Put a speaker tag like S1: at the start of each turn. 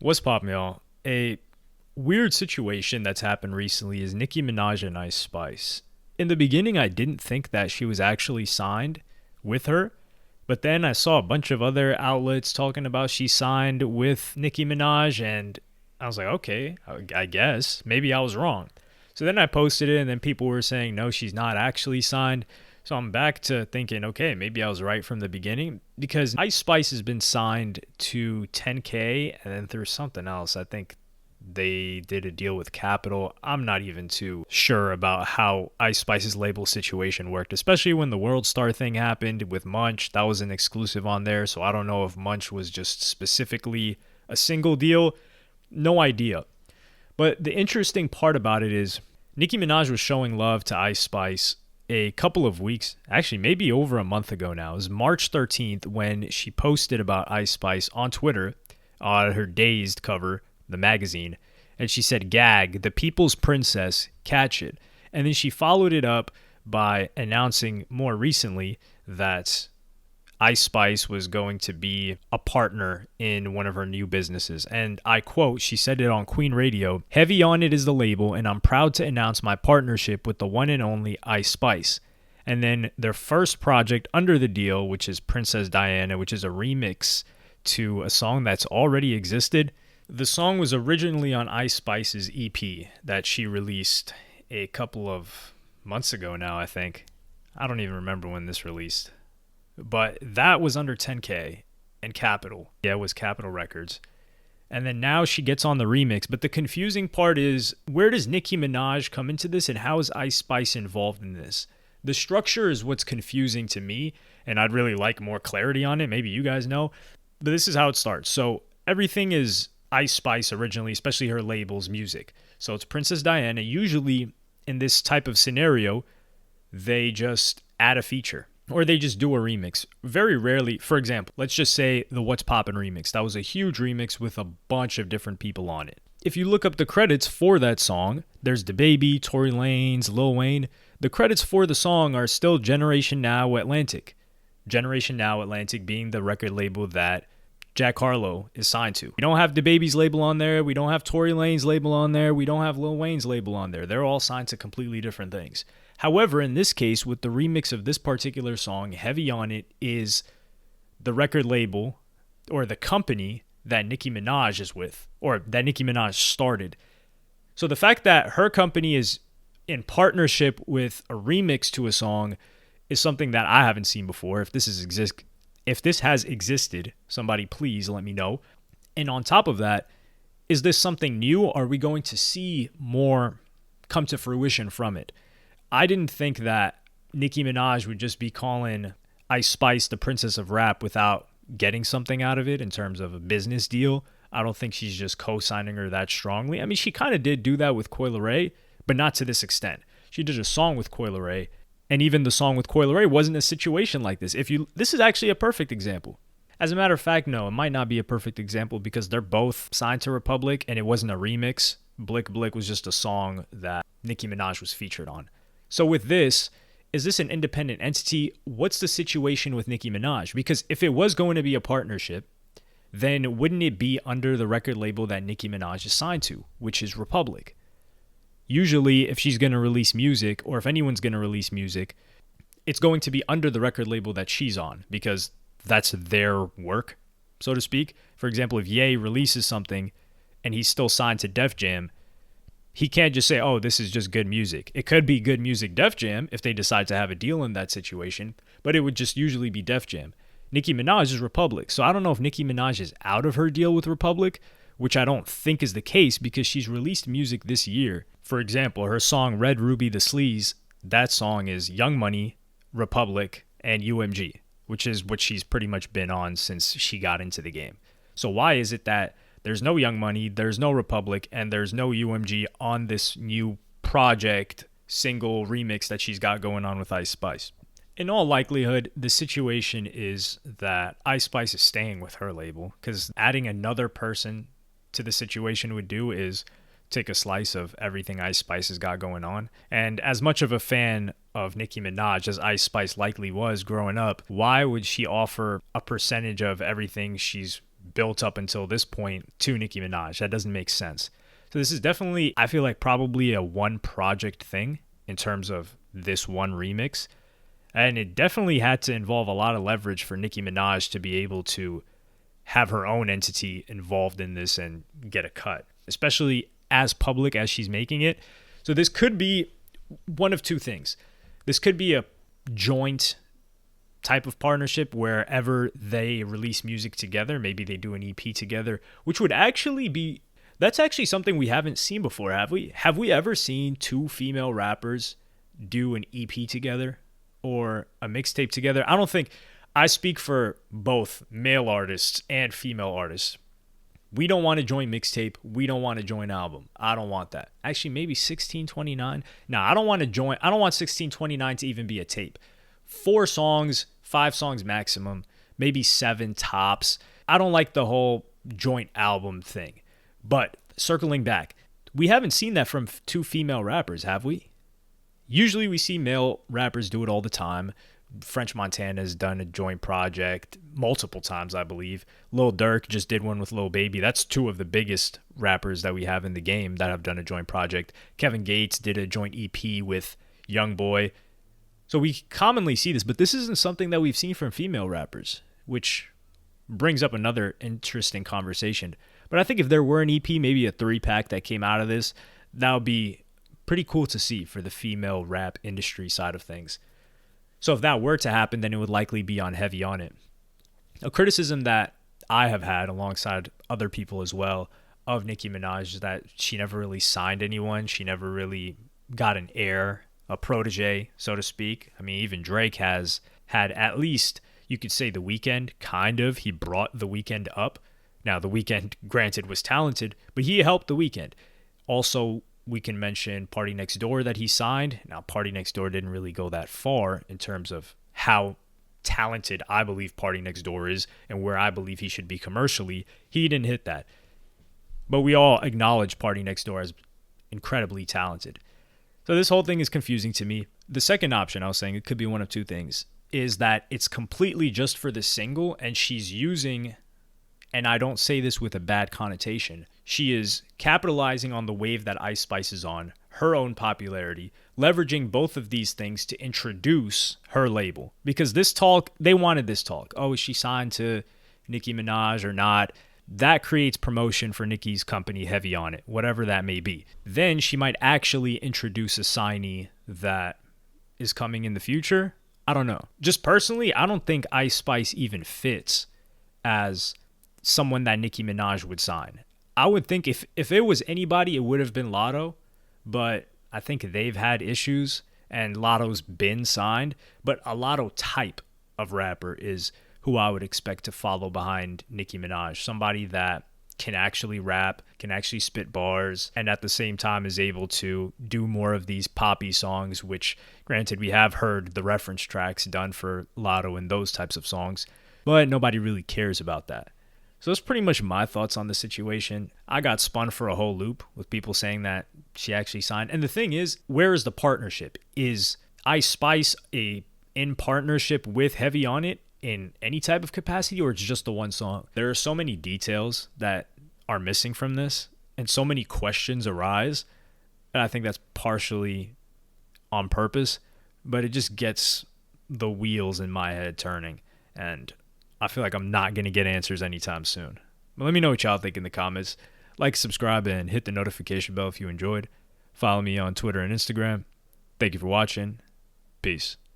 S1: What's poppin', y'all? A weird situation that's happened recently is Nicki Minaj and Ice Spice. In the beginning, I didn't think that she was actually signed with her, but then I saw a bunch of other outlets talking about she signed with Nicki Minaj, and I was like, okay, I guess. Maybe I was wrong. So then I posted it, and then people were saying, no, she's not actually signed. So I'm back to thinking, okay, maybe I was right from the beginning because Ice Spice has been signed to 10K and then through something else. I think they did a deal with Capitol. I'm not even too sure about how Ice Spice's label situation worked, especially when the World Star thing happened with Munch. That was an exclusive on there, so I don't know if Munch was just specifically a single deal. No idea. But the interesting part about it is Nicki Minaj was showing love to Ice Spice a couple of weeks, actually maybe over a month ago now. It was March 13th when she posted about Ice Spice on Twitter on her Dazed cover, the magazine, and she said, "Gag, the people's princess, catch it." And then she followed it up by announcing more recently that Ice Spice was going to be a partner in one of her new businesses. And I quote, she said it on Queen Radio, "Heavy on It is the label, and I'm proud to announce my partnership with the one and only Ice Spice." And then their first project under the deal, which is Princess Diana, which is a remix to a song that's already existed. The song was originally on Ice Spice's EP that she released a couple of months ago now, I think. I don't even remember when this released. But that was under 10K and Capitol. Yeah, it was Capitol Records. And then now she gets on the remix. But the confusing part is, where does Nicki Minaj come into this and how is Ice Spice involved in this? The structure is what's confusing to me, and I'd really like more clarity on it. Maybe you guys know. But this is how it starts. So everything is Ice Spice originally, especially her label's music. So it's Princess Diana. Usually in this type of scenario, they just add a feature. Or they just do a remix. Very rarely, for example, let's just say the What's Poppin' remix. That was a huge remix with a bunch of different people on it. If you look up the credits for that song, there's DaBaby, Tory Lanez, Lil Wayne. The credits for the song are still Generation Now Atlantic. Generation Now Atlantic being the record label that Jack Harlow is signed to. We don't have DaBaby's label on there. We don't have Tory Lanez label on there. We don't have Lil Wayne's label on there. They're all signed to completely different things. However, in this case, with the remix of this particular song, Heavy on It is the record label or the company that Nicki Minaj is with, or that Nicki Minaj started. So the fact that her company is in partnership with a remix to a song is something that I haven't seen before. If this has existed, somebody please let me know. And on top of that, is this something new? Are we going to see more come to fruition from it? I didn't think that Nicki Minaj would just be calling Ice Spice the princess of rap without getting something out of it in terms of a business deal. I don't think she's just co-signing her that strongly. I mean, she kind of did do that with Coi Leray, but not to this extent. She did a song with Coi Leray, and even the song with Coi Leray wasn't a situation like this. This is actually a perfect example. As a matter of fact, no, it might not be a perfect example because they're both signed to Republic, and it wasn't a remix. Blick Blick was just a song that Nicki Minaj was featured on. So with this, is this an independent entity? What's the situation with Nicki Minaj? Because if it was going to be a partnership, then wouldn't it be under the record label that Nicki Minaj is signed to, which is Republic? Usually, if she's going to release music, or if anyone's going to release music, it's going to be under the record label that she's on, because that's their work, so to speak. For example, if Ye releases something and he's still signed to Def Jam, he can't just say, oh, this is just good music. It could be Good Music Def Jam if they decide to have a deal in that situation, but it would just usually be Def Jam. Nicki Minaj is Republic, so I don't know if Nicki Minaj is out of her deal with Republic, which I don't think is the case because she's released music this year. For example, her song Red Ruby the Sleaze, that song is Young Money, Republic, and UMG, which is what she's pretty much been on since she got into the game. So why is it that there's no Young Money, there's no Republic, and there's no UMG on this new project single remix that she's got going on with Ice Spice? In all likelihood, the situation is that Ice Spice is staying with her label because adding another person to the situation would do is take a slice of everything Ice Spice has got going on. And as much of a fan of Nicki Minaj as Ice Spice likely was growing up, why would she offer a percentage of everything she's built up until this point to Nicki Minaj. That doesn't make sense. So this is definitely, I feel like, probably a one project thing in terms of this one remix. And it definitely had to involve a lot of leverage for Nicki Minaj to be able to have her own entity involved in this and get a cut, especially as public as she's making it. So this could be one of two things. This could be a joint type of partnership wherever they release music together. Maybe they do an EP together, which would actually be, that's actually something we haven't seen before, have we? Have we ever seen two female rappers do an EP together or a mixtape together? I don't think, I speak for both male artists and female artists. We don't want to join mixtape. We don't want to join album. I don't want that. Actually, maybe 1629. No, I don't want to join. I don't want 1629 to even be a tape. 4 songs, 5 songs maximum, maybe 7 tops. I don't like the whole joint album thing. But circling back, we haven't seen that from two female rappers, have we? Usually we see male rappers do it all the time. French Montana has done a joint project multiple times, I believe. Lil Durk just did one with Lil Baby. That's 2 of the biggest rappers that we have in the game that have done a joint project. Kevin Gates did a joint EP with YoungBoy. So we commonly see this, but this isn't something that we've seen from female rappers, which brings up another interesting conversation. But I think if there were an EP, maybe a 3-pack that came out of this, that would be pretty cool to see for the female rap industry side of things. So if that were to happen, then it would likely be on Heavy On It. A criticism that I have had alongside other people as well of Nicki Minaj is that she never really signed anyone. She never really got an heir, a protege, so to speak. I mean, even Drake has had at least, you could say, The Weeknd, kind of. He brought The Weeknd up. Now, The Weeknd, granted, was talented, but he helped The Weeknd. Also, we can mention Party Next Door that he signed. Now, Party Next Door didn't really go that far in terms of how talented I believe Party Next Door is and where I believe he should be commercially. He didn't hit that. But we all acknowledge Party Next Door as incredibly talented. So this whole thing is confusing to me. The second option, I was saying, it could be one of two things, is that it's completely just for the single and she's using, and I don't say this with a bad connotation, she is capitalizing on the wave that Ice Spice is on, her own popularity, leveraging both of these things to introduce her label. Because this talk, they wanted this talk. Oh, is she signed to Nicki Minaj or not? That creates promotion for Nicki's company, Heavy On It, whatever that may be. Then she might actually introduce a signee that is coming in the future. I don't know. Just personally, I don't think Ice Spice even fits as someone that Nicki Minaj would sign. I would think if it was anybody, it would have been Lotto, but I think they've had issues and Lotto's been signed. But a Lotto type of rapper is who I would expect to follow behind Nicki Minaj. Somebody that can actually rap, can actually spit bars, and at the same time is able to do more of these poppy songs, which, granted, we have heard the reference tracks done for Lotto and those types of songs, but nobody really cares about that. So that's pretty much my thoughts on the situation. I got spun for a whole loop with people saying that she actually signed. And the thing is, where is the partnership? Is Ice Spice in partnership with Heavy On It in any type of capacity, or it's just the one song? There are so many details that are missing from this and so many questions arise. And I think that's partially on purpose, but it just gets the wheels in my head turning. And I feel like I'm not going to get answers anytime soon. But let me know what y'all think in the comments. Like, subscribe, and hit the notification bell if you enjoyed. Follow me on Twitter and Instagram. Thank you for watching. Peace.